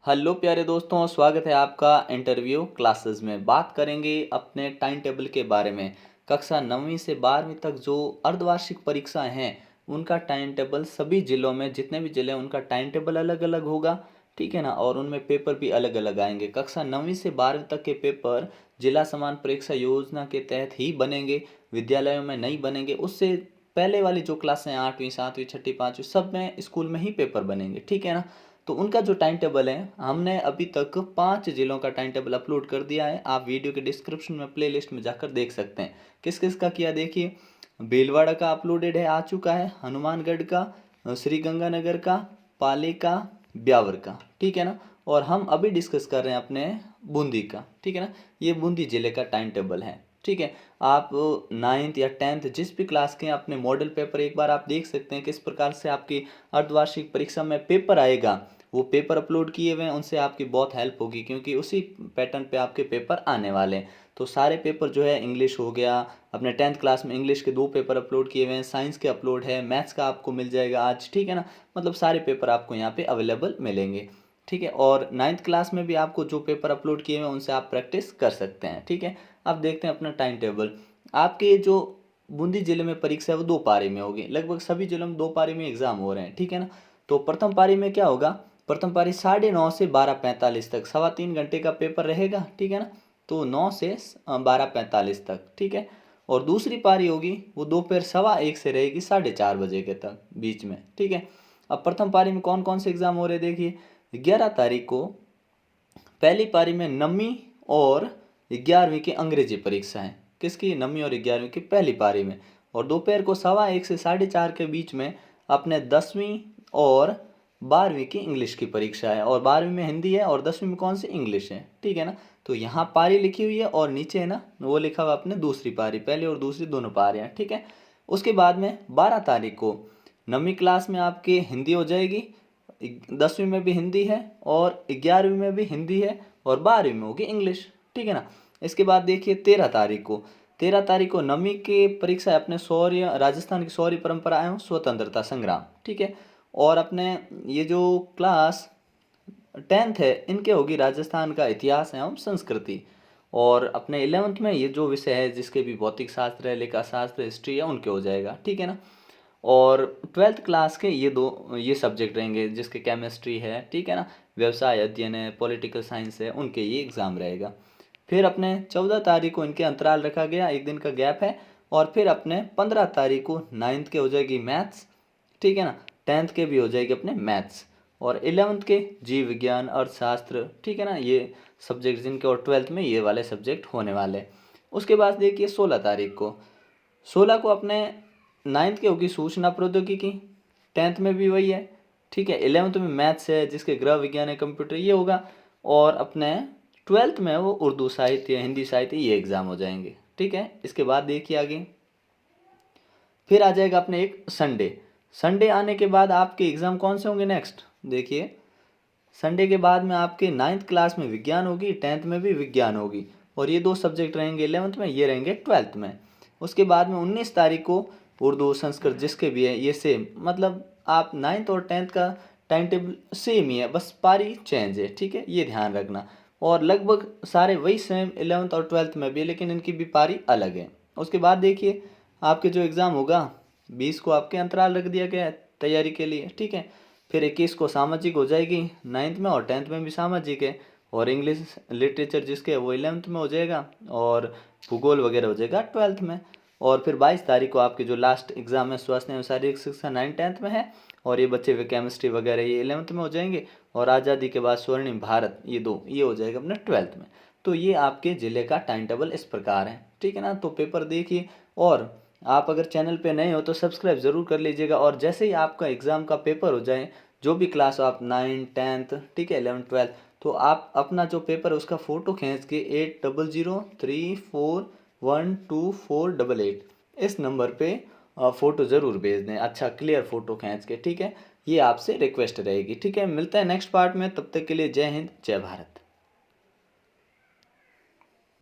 Hello प्यारे दोस्तों, स्वागत है आपका इंटरव्यू क्लासेस में। बात करेंगे अपने टाइम टेबल के बारे में। कक्षा 9वीं से 12वीं तक जो अर्धवार्षिक परीक्षाएं हैं उनका टाइम टेबल सभी जिलों में, जितने भी जिले हैं उनका टाइम टेबल अलग अलग होगा, ठीक है ना। और उनमें पेपर भी अलग अलग आएंगे। कक्षा 9वीं से 12वीं तक के पेपर जिला समान परीक्षा योजना के तहत ही बनेंगे, विद्यालयों में नहीं बनेंगे। उससे पहले वाली जो क्लासें हैं 8वीं 7वीं 6ठी 5वीं सब में स्कूल में ही पेपर बनेंगे, ठीक है ना। तो उनका जो टाइम टेबल है हमने अभी तक 5 जिलों का टाइम टेबल अपलोड कर दिया है। आप वीडियो के डिस्क्रिप्शन में प्लेलिस्ट में जाकर देख सकते हैं किस किस का किया। देखिए, भीलवाड़ा का अपलोडेड है, आ चुका है, हनुमानगढ़ का, श्री गंगानगर का, पाली का, ब्यावर का, ठीक है ना। और हम अभी डिस्कस कर रहे हैं अपने बूंदी का, ठीक है ना। ये बूंदी जिले का टाइम टेबल है, ठीक है। आप 9th या 10th जिस भी क्लास के हैं अपने मॉडल पेपर एक बार आप देख सकते हैं किस प्रकार से आपकी अर्धवार्षिक परीक्षा में पेपर आएगा। वो पेपर अपलोड किए हुए हैं, उनसे आपकी बहुत हेल्प होगी क्योंकि उसी पैटर्न पे आपके पेपर आने वाले हैं। तो सारे पेपर जो है, इंग्लिश हो गया, अपने 10th क्लास में इंग्लिश के 2 पेपर अपलोड किए हुए हैं, साइंस के अपलोड है, मैथ्स का आपको मिल जाएगा आज, ठीक है ना। मतलब सारे पेपर आपको यहाँ पे अवेलेबल मिलेंगे, ठीक है। और 9th क्लास में भी आपको जो पेपर अपलोड किए हुए हैं उनसे आप प्रैक्टिस कर सकते हैं, ठीक है। अब देखते हैं अपना टाइम टेबल। आपके जो बूंदी जिले में परीक्षा है वो 2 पारी में होगी। लगभग सभी जिलों में 2 पारी में एग्जाम हो रहे हैं, ठीक है ना। तो प्रथम पारी में क्या होगा, प्रथम पारी 9:30 से 12:45 तक 3.25 घंटे का पेपर रहेगा, ठीक है ना। तो 9 से 12:45 तक, ठीक है। और दूसरी पारी होगी वो दोपहर 1:15 से रहेगी 4:30 बजे के तक बीच में, ठीक है। अब प्रथम पारी में कौन कौन से एग्जाम हो रहे हैं देखिए। 11 तारीख को पहली पारी में 9वीं और 11वीं की अंग्रेजी परीक्षा है। किसकी? 9वीं और 11वीं की पहली पारी में। और दोपहर को 1:15 से 4:30 के बीच में अपने 10वीं और 12वीं की इंग्लिश की परीक्षा है। और 12वीं में हिंदी है और 10वीं में कौन सी? इंग्लिश है, ठीक है ना। तो यहाँ पारी लिखी हुई है और नीचे है ना वो लिखा हुआ अपने दूसरी पारी, पहली और दूसरी दोनों पारियाँ, ठीक है। उसके बाद में 12 तारीख को 9वीं क्लास में आपकी हिंदी हो जाएगी, 10वीं में भी हिंदी है और 11वीं में भी हिंदी है और 12वीं में होगी इंग्लिश, ठीक है ना। इसके बाद देखिए 13 तारीख को 9वीं की परीक्षा है अपने शौर्य, राजस्थान की शौर्य परंपरा एवं स्वतंत्रता संग्राम, ठीक है। और अपने ये जो क्लास 10th है इनके होगी राजस्थान का इतिहास एवं संस्कृति। और अपने 11th में ये जो विषय है जिसके भी भौतिक शास्त्र है, लेखा शास्त्र, हिस्ट्री है, उनके हो जाएगा, ठीक है ना। और 12th क्लास के ये सब्जेक्ट रहेंगे जिसके केमिस्ट्री है, ठीक है ना, व्यवसाय अध्ययन है, पॉलिटिकल साइंस है, उनके ये एग्ज़ाम रहेगा। फिर अपने 14 तारीख को इनके अंतराल रखा गया, एक दिन का गैप है। और फिर अपने 15 तारीख को 9th के हो जाएगी मैथ्स, ठीक है ना, 10th के भी हो जाएगी अपने मैथ्स। और 11th के जीव विज्ञान, अर्थशास्त्र, ठीक है ना, ये सब्जेक्ट जिनके, और 12th में ये वाले सब्जेक्ट होने वाले। उसके बाद देखिए 16 को अपने 9th की होगी सूचना प्रौद्योगिकी, 10th में भी वही है, ठीक है। 11th में मैथ्स है जिसके गृह विज्ञान है, कंप्यूटर ये होगा। और अपने 12th में वो उर्दू साहित्य, हिंदी साहित्य, ये एग्ज़ाम हो जाएंगे, ठीक है। इसके बाद देखिए आगे फिर आ जाएगा अपने एक संडे। संडे आने के बाद आपके एग्ज़ाम कौन से होंगे नेक्स्ट देखिए। संडे के बाद में आपके 9th क्लास में विज्ञान होगी, 10th में भी विज्ञान होगी। और ये 2 सब्जेक्ट रहेंगे 11th में, ये रहेंगे 12th में। उसके बाद में 19 तारीख को उर्दू संस्कृत जिसके भी है ये सेम, मतलब आप 9th और 10th का टाइम टेबल सेम ही है, बस पारी चेंज है, ठीक है, ये ध्यान रखना। और लगभग सारे वही सेम 11th और 12th में भी है, लेकिन इनकी भी पारी अलग है। उसके बाद देखिए आपके जो एग्ज़ाम होगा 20 को आपके अंतराल रख दिया गया है तैयारी के लिए, ठीक है। फिर 21 को सामाजिक हो जाएगी 9th में, और 10th में भी सामाजिक है। और इंग्लिश लिटरेचर जिसके है वो 11th में हो जाएगा, और भूगोल वगैरह हो जाएगा 12th में। और फिर 22 तारीख को आपके जो लास्ट एग्जाम है स्वास्थ्य एवं शारीरिक शिक्षा 9th-10th में है। और ये बच्चे हुए केमिस्ट्री वगैरह ये 11th में हो जाएंगे। और आज़ादी के बाद स्वर्णिम भारत ये हो जाएगा अपने 12th में। तो ये आपके ज़िले का टाइम टेबल इस प्रकार है, ठीक है ना। तो पेपर देखिए, और आप अगर चैनल पे नए हो तो सब्सक्राइब ज़रूर कर लीजिएगा। और जैसे ही आपका एग्ज़ाम का पेपर हो जाए, जो भी क्लास हो आप 9, 10th, ठीक है, 11, 12, तो आप अपना जो पेपर है उसका फ़ोटो खींच के 8003412488 इस नंबर पे फ़ोटो ज़रूर भेज दें, अच्छा क्लियर फ़ोटो खींच के, ठीक है। ये आपसे रिक्वेस्ट रहेगी, ठीक है। मिलता है नेक्स्ट पार्ट में, तब तक के लिए जय हिंद, जय भारत।